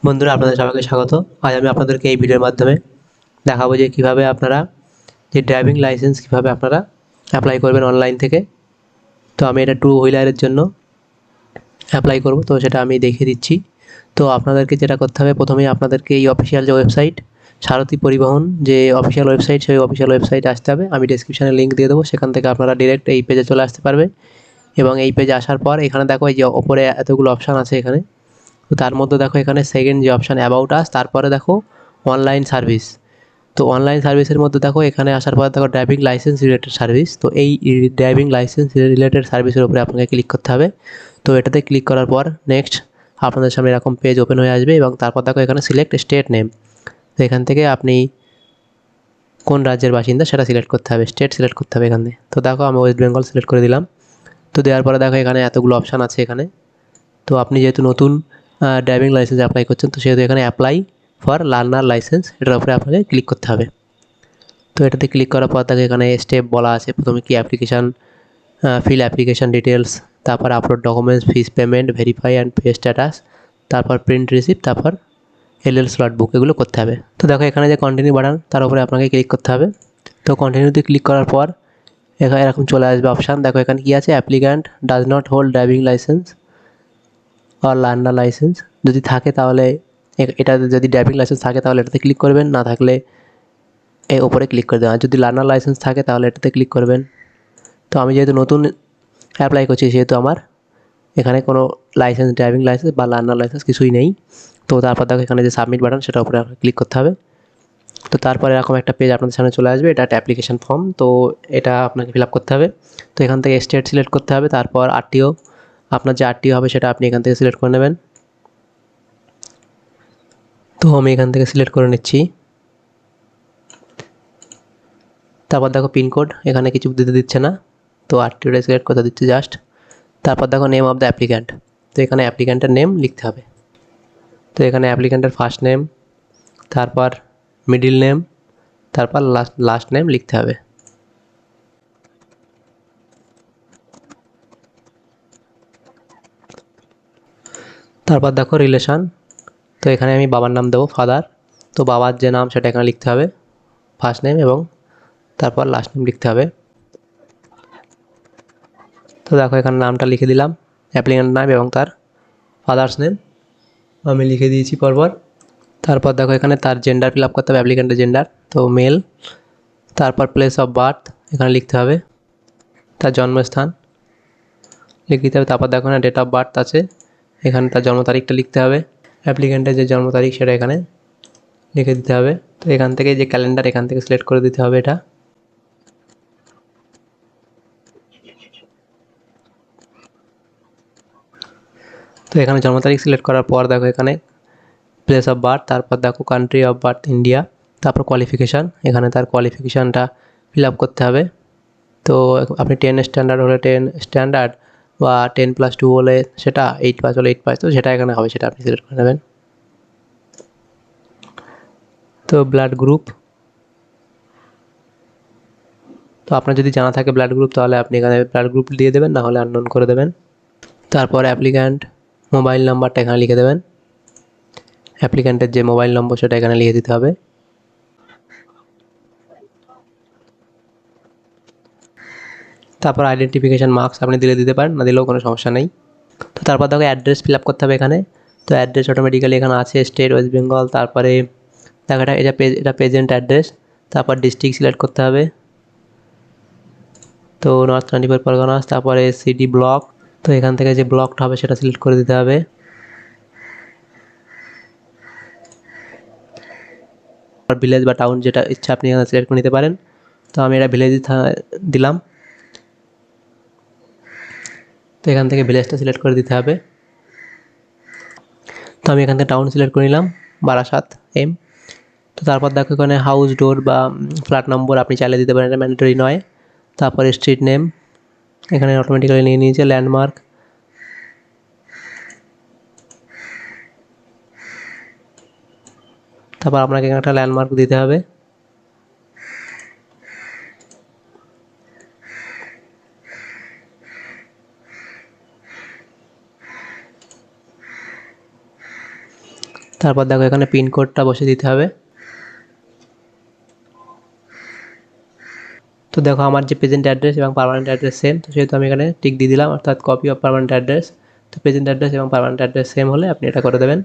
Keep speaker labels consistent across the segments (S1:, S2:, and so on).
S1: বন্ধুরা, আপনাদের সবাইকে স্বাগত। আজ আমি আপনাদেরকে এই ভিডিওর মাধ্যমে দেখাবো যে কিভাবে আপনারা যে ড্রাইভিং লাইসেন্স কিভাবে আপনারা অ্যাপ্লাই করবেন অনলাইন থেকে। তো আমি এটা টু হুইলারের জন্য অ্যাপ্লাই করব, তো সেটা আমি দেখিয়ে দিচ্ছি। তো আপনাদেরকে যেটা করতে হবে, প্রথমেই আপনাদেরকে এই অফিসিয়াল যে ওয়েবসাইট সারথি পরিবহন যে অফিসিয়াল ওয়েবসাইট, সেই অফিসিয়াল ওয়েবসাইটে আসতে হবে। আমি ডেসক্রিপশনে লিঙ্ক দিয়ে দেবো, সেখান থেকে আপনারা ডিরেক্ট এই পেজে চলে আসতে পারবে। এবং এই পেজে আসার পর এখানে দেখো এই যে ওপরে এতগুলো অপশান আছে এখানে। তো তার মধ্যে দেখো এখানে সেকেন্ড যে অপশান অ্যাবাউট আস, তারপরে দেখো অনলাইন সার্ভিস। তো অনলাইন সার্ভিসের মধ্যে দেখো এখানে আসার পর দেখো ড্রাইভিং লাইসেন্স রিলেটেড সার্ভিস। তো এই ড্রাইভিং লাইসেন্স রিলেটেড সার্ভিসের উপরে আপনাকে ক্লিক করতে হবে। তো এটাতে ক্লিক করার পর নেক্সট আপনাদের সামনে এরকম পেজ ওপেন হয়ে আসবে এবং তারপর দেখো এখানে সিলেক্ট স্টেট নেম। তো এখান থেকে আপনি কোন রাজ্যের বাসিন্দা সেটা সিলেক্ট করতে হবে, স্টেট সিলেক্ট করতে হবে এখান থেকে। তো দেখো আমি ওয়েস্ট বেঙ্গল সিলেক্ট করে দিলাম। তো দেওয়ার পরে দেখো এখানে এতগুলো অপশান আছে এখানে। তো আপনি যেহেতু নতুন ড্রাইভিং লাইসেন্স অ্যাপ্লাই করছেন, তো সেহেতু এখানে অ্যাপ্লাই ফর লার্নার লাইসেন্স এটার উপরে আপনাকে ক্লিক করতে হবে। তো এটাতে ক্লিক করার পর তাকে এখানে স্টেপ বলা আছে, প্রথমে কি অ্যাপ্লিকেশান ফিল অ্যাপ্লিকেশান ডিটেলস, তারপর upload documents, fees payment, verify and pay status, তারপর প্রিন্ট রিসিপ্ট, তারপর এলএল স্লট বুক, এগুলো করতে হবে। তো দেখো এখানে যে কন্টিনিউ বাটন তার উপরে আপনাকে ক্লিক করতে হবে। তো কন্টিনিউতে ক্লিক করার পর এখানে এরকম চলে আসবে অপশান। দেখো এখানে কী আছে, applicant does not hold driving licence আর লার্নার লাইসেন্স। যদি থাকে তাহলে এটা, যদি ড্রাইভিং লাইসেন্স থাকে তাহলে এটাতে ক্লিক করবেন, না থাকলে এই ওপরে ক্লিক করে দেবেন। আর যদি লার্নার লাইসেন্স থাকে তাহলে এটাতে ক্লিক করবেন। তো আমি যেহেতু নতুন অ্যাপ্লাই করছি সেহেতু আমার এখানে কোনো লাইসেন্স, ড্রাইভিং লাইসেন্স বা লার্নার লাইসেন্স কিছুই নেই। তো তারপর দেখো এখানে যে সাবমিট বাটন সেটার উপরে ক্লিক করতে হবে। তো তারপরে এরকম একটা পেজ আপনাদের সামনে চলে আসবে, এটা একটা অ্যাপ্লিকেশন ফর্ম। তো এটা আপনাকে ফিল আপ করতে হবে। তো এখান থেকে স্টেট সিলেক্ট করতে হবে, তারপর আরটিও, আপনার যে আরটিও হবে সেটা আপনি এখান থেকে সিলেক্ট করে নেবেন। তো আমি এখান থেকে সিলেক্ট করে নিচ্ছি। তারপর দেখো পিনকোড, এখানে কিছু দিতে দিচ্ছে না, তো আরটিওটা সিলেক্ট করতে দিচ্ছে জাস্ট। তারপর দেখো নেম অফ দ্য অ্যাপ্লিক্যান্ট, তো এখানে অ্যাপ্লিক্যান্টের নেম লিখতে হবে। তো এখানে অ্যাপ্লিক্যান্টের ফার্স্ট নেম, তারপর মিডিল নেম, তারপর লাস্ট নেম লিখতে হবে। তারপর দেখো রিলেশান, তো এখানে আমি বাবার নাম দেবো ফাদার। তো বাবার যে নাম সেটা এখানে লিখতে হবে, ফার্স্ট নেম এবং তারপর লাস্ট নেম লিখতে হবে। তো দেখো এখানে নামটা লিখে দিলাম, অ্যাপ্লিক্যান্টের নাম এবং তার ফাদার্স নেম আমি লিখে দিয়েছি পরপর। তারপর দেখো এখানে তার জেন্ডার ফিল আপ করতে হবে, অ্যাপ্লিক্যান্টের জেন্ডার, তো মেল। তারপর প্লেস অফ বার্থ এখানে লিখতে হবে, তার জন্মস্থান লিখে দিতে হবে। তারপর দেখো না ডেট অফ বার্থ আছে, এখানে তার জন্ম তারিখটা লিখতে হবে, অ্যাপ্লিক্যান্টের যে জন্ম তারিখ সেটা এখানে লিখে দিতে হবে। তো এখান থেকে যে ক্যালেন্ডার এখান থেকে সিলেক্ট করে দিতে হবে এটা। তো এখানে জন্ম তারিখ সিলেক্ট করার পর দেখো এখানে প্লেস অফ বার্থ, তারপর দেখো কান্ট্রি অফ বার্থ ইন্ডিয়া, তারপর কোয়ালিফিকেশান, এখানে তার কোয়ালিফিকেশানটা ফিল আপ করতে হবে। তো আপনি 10 স্ট্যান্ডার্ড হলে 10 স্ট্যান্ডার্ড, বা 10+2 হলে সেটা, 8 পাস হলে 8 পাস, তো সেটা এখানে হবে, সেটা আপনি সিলেক্ট করে নেবেন। তো ব্লাড গ্রুপ, তো আপনার যদি জানা থাকে ব্লাড গ্রুপ তাহলে আপনি এখানে ব্লাড গ্রুপ দিয়ে দেবেন, না হলে আননোন করে দেবেন। তারপর অ্যাপ্লিক্যান্ট মোবাইল নাম্বারটা এখানে লিখে দেবেন, অ্যাপ্লিক্যান্টের যে মোবাইল নম্বর সেটা এখানে লিখে দিতে হবে। তারপর আইডেন্টিফিকেশান মার্কস আপনি দিতে পারেন, না দিলেও কোনো সমস্যা নেই। তো তারপর দেখো অ্যাড্রেস ফিল আপ করতে হবে এখানে। তো অ্যাড্রেস অটোমেটিক্যালি এখানে আছে, স্টেট ওয়েস্ট বেঙ্গল। তারপরে দেখো এটা প্রেজেন্ট অ্যাড্রেস, তারপর ডিস্ট্রিক্ট সিলেক্ট করতে হবে, তো নর্থ 24 পরগনাস। তারপরে সিটি ব্লক, তো এখান থেকে যে ব্লকটা হবে সেটা সিলেক্ট করে দিতে হবে। আর ভিলেজ বা টাউন যেটা ইচ্ছা আপনি এখানে সিলেক্ট করে নিতে পারেন। তো আমি এটা ভিলেজ দিলাম, তো এখান থেকে ভিলেজটা সিলেক্ট করে দিতে হবে। তো আমি এখান থেকে টাউন সিলেক্ট করে নিলাম, বারাসাত এম। তো তারপর দেখো এখানে হাউস ডোর বা ফ্ল্যাট নম্বর আপনি চাইলে দিতে পারেন, এটা ম্যান্ডেটরি নয়। তারপরে স্ট্রিট নেম এখানে অটোমেটিক্যালি নিয়ে নিয়েছে, ল্যান্ডমার্ক, তারপর আপনাকে এখানে একটা ল্যান্ডমার্ক দিতে হবে। তারপর দেখো এখানে পিনকোডটা বসিয়ে দিতে হবে। তো দেখো আমার যে প্রেজেন্ট অ্যাড্রেস এবং পার্মানেন্ট অ্যাড্রেস সেম, তো সেহেতু আমি এখানে টিক দিয়ে দিলাম, অর্থাৎ কপি অফ পার্মানেন্ট অ্যাড্রেস। তো প্রেজেন্ট অ্যাড্রেস এবং পার্মানেন্ট অ্যাড্রেস সেম হলে আপনি এটা করে দেবেন।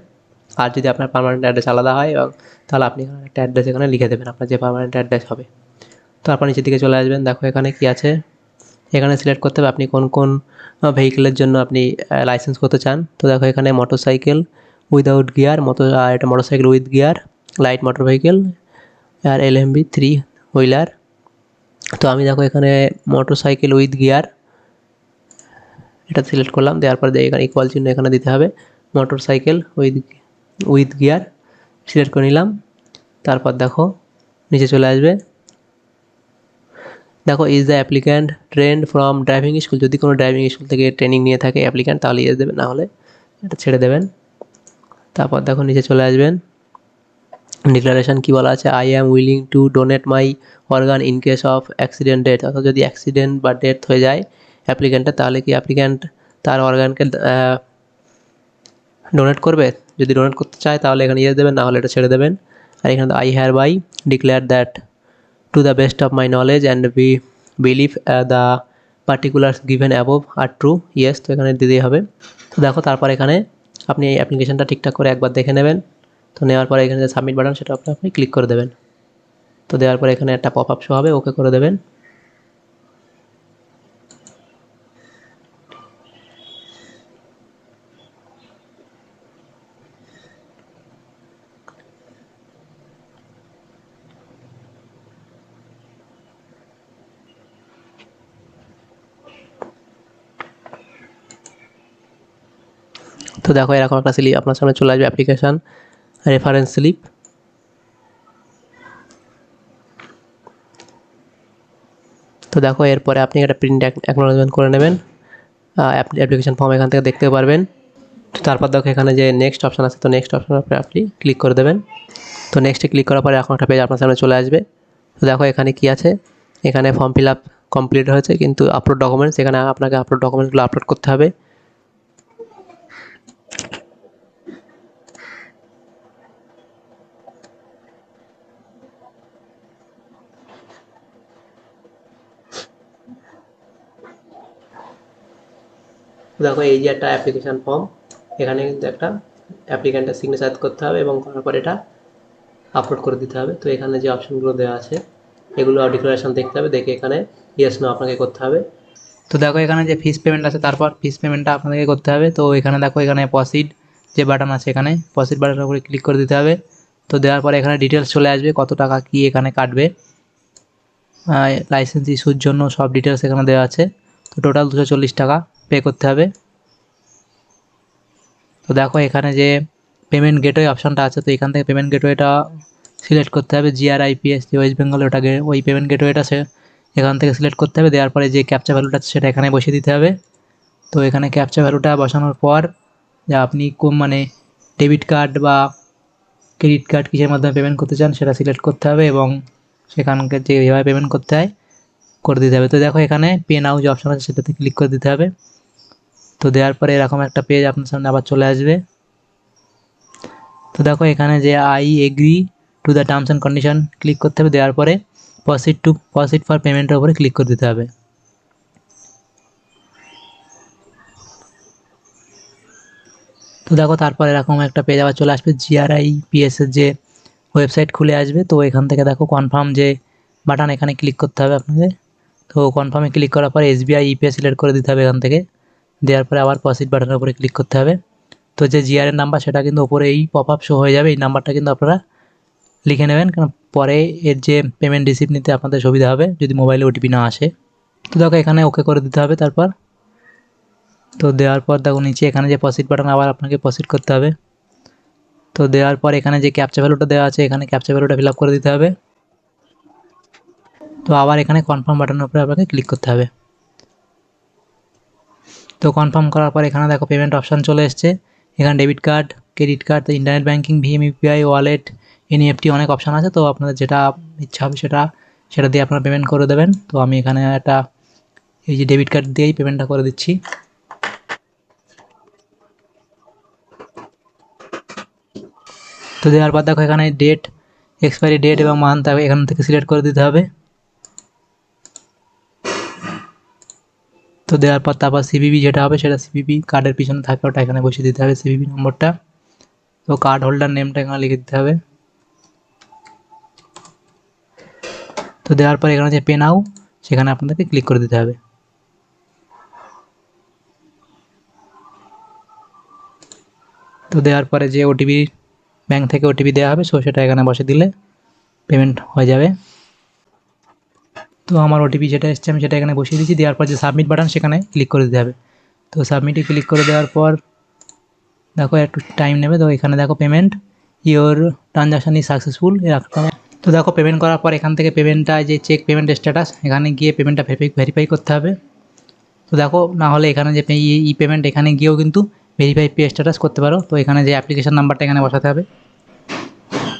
S1: আর যদি আপনার পার্মানেন্ট অ্যাড্রেস আলাদা হয় এবং তাহলে আপনি এখানে একটা অ্যাড্রেস এখানে লিখে দেবেন, আপনার যে পার্মানেন্ট অ্যাড্রেস হবে। তো আপনার নিচের দিকে চলে আসবেন, দেখো এখানে কি আছে, এখানে সিলেক্ট করতে হবে আপনি কোন কোন ভেহিকেলের জন্য আপনি লাইসেন্স করতে চান। তো দেখো এখানে মোটরসাইকেল উইদাউট গিয়ার, এটা motorcycle with gear, light motor vehicle আর LMB 3 হুইলার। তো আমি দেখো এখানে মোটরসাইকেল উইথ গিয়ার এটা সিলেক্ট করলাম, দেওয়ার পর এখানে ইকুয়াল চিহ্ন এখানে দিতে হবে, মোটরসাইকেল উইথ গিয়ার সিলেক্ট করে নিলাম। তারপর দেখো নিচে চলে আসবে, দেখো is the applicant trend from driving school, যদি কোনো ড্রাইভিং স্কুল থেকে ট্রেনিং নিয়ে থাকে অ্যাপ্লিক্যান্ট তাহলে ইয়েস দেবেন, না হলে এটা ছেড়ে দেবেন। তারপর দেখো নিচে চলে আসবেন, ডিক্লারেশন কী বলা আছে, I am willing to donate my organ in case of accident death, অর্থাৎ যদি অ্যাক্সিডেন্ট বা ডেথ হয়ে যায় অ্যাপ্লিক্যান্টের, তাহলে কি অ্যাপ্লিক্যান্ট তার অর্গানকে ডোনেট করবে। যদি ডোনেট করতে চায় তাহলে এখানে ইয়েস দেবেন, না হলে এটা ছেড়ে দেবেন। আর এখানে I hereby declare that to the best of my knowledge and believe the particulars given above are true, yes, তো এখানে দিতেই হবে। তো দেখো তারপর এখানে আপনি এই অ্যাপ্লিকেশনটা ঠিকঠাক করে একবার দেখে নেবেন। তো নেওয়ার পরে এখানে যে সাবমিট বাটন সেটা আপনি ক্লিক করে দেবেন। তো দেওয়ার পরে এখানে একটা পপ আপ শো হবে, ওকে করে দেবেন। তো দেখো এরকম একটা স্লিপ আপনার সামনে চলে আসবে, অ্যাপ্লিকেশান রেফারেন্স স্লিপ। তো দেখো এরপরে আপনি একটা প্রিন্ট অ্যাকনোলেজমেন্ট করে নেবেন, অ্যাপ্লিকেশন ফর্ম এখান থেকে দেখতে পারবেন। তো তারপর দেখো এখানে যে নেক্সট অপশান আছে, তো নেক্সট অপশানের উপরে আপনি ক্লিক করে দেবেন। তো নেক্সটে ক্লিক করার পরে এখন একটা পেজ আপনার সামনে চলে আসবে। তো দেখো এখানে কি আছে, এখানে ফর্ম ফিল আপ কমপ্লিট হয়েছে, কিন্তু আপলোড ডকুমেন্টস, এখানে আপনাকে আপলোড ডকুমেন্টসগুলো আপলোড করতে হবে। দেখো এই যে একটা অ্যাপ্লিকেশান ফর্ম, এখানে কিন্তু একটা অ্যাপ্লিক্যান্টের সিগনেচার করতে হবে এবং করার পর এটা আপলোড করে দিতে হবে। তো এখানে যে অপশনগুলো দেওয়া আছে এগুলো ডিক্লারেশন দেখতে হবে, দেখে এখানে ইয়েস নো আপনাকে করতে হবে।
S2: তো দেখো এখানে যে ফিস পেমেন্ট আছে, তারপর ফিস পেমেন্টটা আপনাদেরকে করতে হবে। তো এখানে দেখো এখানে প্রসিড যে বাটন আছে, এখানে প্রসিড বাটনের উপরে ক্লিক করে দিতে হবে। তো দেওয়ার পরে এখানে ডিটেলস চলে আসবে, কত টাকা কি এখানে কাটবে, লাইসেন্স ইস্যুর জন্য সব ডিটেলস এখানে দেওয়া আছে। তো টোটাল 240 টাকা পে করতে হবে। তো দেখো এখানে যে পেমেন্ট গেটওয়ে অপশানটা আছে, তো এখান থেকে পেমেন্ট গেটওয়েটা সিলেক্ট করতে হবে, GRIPS যে ওয়েস্ট বেঙ্গল, ওটাকে ওই পেমেন্ট গেটওয়েটা এখান থেকে সিলেক্ট করতে হবে। দেওয়ার পরে যে ক্যাপচা ভ্যালুটা আছে সেটা এখানে বসিয়ে দিতে হবে। তো এখানে ক্যাপচা ভ্যালুটা বসানোর পর যে আপনি কোন ডেবিট কার্ড বা ক্রেডিট কার্ড কিসের মাধ্যমে পেমেন্ট করতে চান সেটা সিলেক্ট করতে হবে এবং সেখানকার যেভাবে পেমেন্ট করতে হয় করে দিতে হবে। তো দেখো এখানে পে নাও যে অপশান আছে সেটাতে ক্লিক করে দিতে হবে। তো দেওয়ার পরে এরকম একটা পেজ আপনার সামনে আবার চলে আসবে। তো দেখো এখানে যে I agree to the terms and condition click করতে হবে, দেওয়ার পরে প্রসিড ফর পেমেন্টের উপরে ক্লিক করে দিতে হবে। তো দেখো তারপর এরকম একটা পেজ আবার চলে আসবে, GRIPS এর যে ওয়েবসাইট খুলে আসবে। তো এখান থেকে দেখো কনফার্ম যে বাটন, এখানে ক্লিক করতে হবে আপনাকে। তো কনফার্মে ক্লিক করার পরে SBI ইউপিআই সিলেক্ট করে দিতে হবে এখান থেকে, দেওয়ার পরে আবার প্রসিড বাটনের উপরে ক্লিক করতে হবে। তো যে জিআরের নাম্বার সেটা কিন্তু ওপরে এই পপ আপ শো হয়ে যাবে, এই নাম্বারটা কিন্তু আপনারা লিখে নেবেন, কারণ পরে এর যে পেমেন্ট রিসিপ্ট নিতে আপনাদের সুবিধা হবে যদি মোবাইলে ওটিপি না আসে। তো দেখো এখানে ওকে করে দিতে হবে। তারপর তো দেওয়ার পর দেখো নিচে এখানে যে প্রসিড বাটন, আবার আপনাকে প্রসিড করতে হবে। তো দেওয়ার পর এখানে যে ক্যাপচা ভ্যালুটা দেওয়া আছে, এখানে ক্যাপচা ভ্যালুটা ফিল আপ করে দিতে হবে। তো আবার এখানে কনফার্ম বাটনের উপরে আপনাকে ক্লিক করতে হবে। তো কনফার্ম করার পর এখানে দেখো পেমেন্ট অপশান চলে এসছে, এখানে debit card, credit card, internet banking, VM UPI, wallet, NEFT, অনেক অপশান আছে। তো আপনাদের যেটা ইচ্ছা হবে সেটা দিয়ে আপনারা পেমেন্ট করে দেবেন। তো আমি এখানে একটা এই যে ডেবিট কার্ড দিয়েই পেমেন্টটা করে দিচ্ছি। তো দেওয়ার পর দেখো এখানে ডেট, এক্সপায়ারি ডেট এবং মান্থ এখান থেকে সিলেক্ট করে দিতে হবে। তো দেওয়ার পর তারপর সিভিভি যেটা হবে সেটা সিভিভি কার্ডের পিছনে থাকে ওটা এখানে বসিয়ে দিতে হবে সিভিভি নম্বরটা। তো কার্ড হোল্ডার নেমটা এখানে লিখে দিতে হবে। তো দেওয়ার পর এখানে যে পে নাও সেখানে আপনাদেরকে ক্লিক করে দিতে হবে। তো দেওয়ার পরে যে ওটিপি ব্যাঙ্ক থেকে ওটিপি দেওয়া হবে সেটা এখানে বসে দিলে পেমেন্ট হয়ে যাবে। তো আমার ওটিপি যেটা এসছে আমি সেটা এখানে বসিয়ে দিয়েছি। দেওয়ার পর যে সাবমিট বাটন সেখানে ক্লিক করে দিতে হবে। তো সাবমিটে ক্লিক করে দেওয়ার পর দেখো একটু টাইম নেবে। তো এখানে দেখো payment your transaction is successful এরকম। তো দেখো পেমেন্ট করার পর এখান থেকে পেমেন্টটা যে চেক পেমেন্ট স্ট্যাটাস এখানে গিয়ে পেমেন্টটা ভেরিফাই করতে হবে। তো দেখো না হলে এখানে যে ই পেমেন্ট এখানে গিয়েও কিন্তু ভেরিফাই পে স্ট্যাটাস করতে পারো। তো এখানে যে অ্যাপ্লিকেশান নাম্বারটা এখানে বসাতে হবে।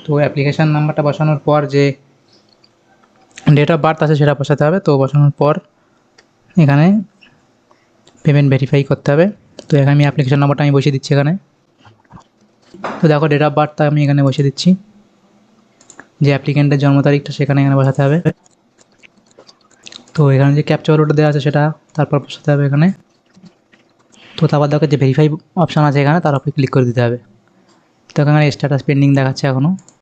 S2: তো অ্যাপ্লিকেশান নাম্বারটা বসানোর পর যে ডেট অফ বার্থ আছে সেটা বসাতে হবে। তো বসানোর পর এখানে পেমেন্ট ভেরিফাই করতে হবে। তো এখানে আমি অ্যাপ্লিকেশান নাম্বারটা আমি বসিয়ে দিচ্ছি এখানে। তো দেখো ডেট অফ বার্থটা আমি এখানে বসিয়ে দিচ্ছি। যে অ্যাপ্লিকেন্টের জন্ম তারিখটা সেখানে এখানে বসাতে হবে। তো এখানে যে ক্যাপচা কোডটা দেওয়া আছে সেটা তারপর বসাতে হবে এখানে। তো তারপর দেখো যে ভেরিফাই অপশান আছে এখানে তার উপরে ক্লিক করে দিতে হবে। তো এখানে স্ট্যাটাস পেন্ডিং দেখাচ্ছে এখনও।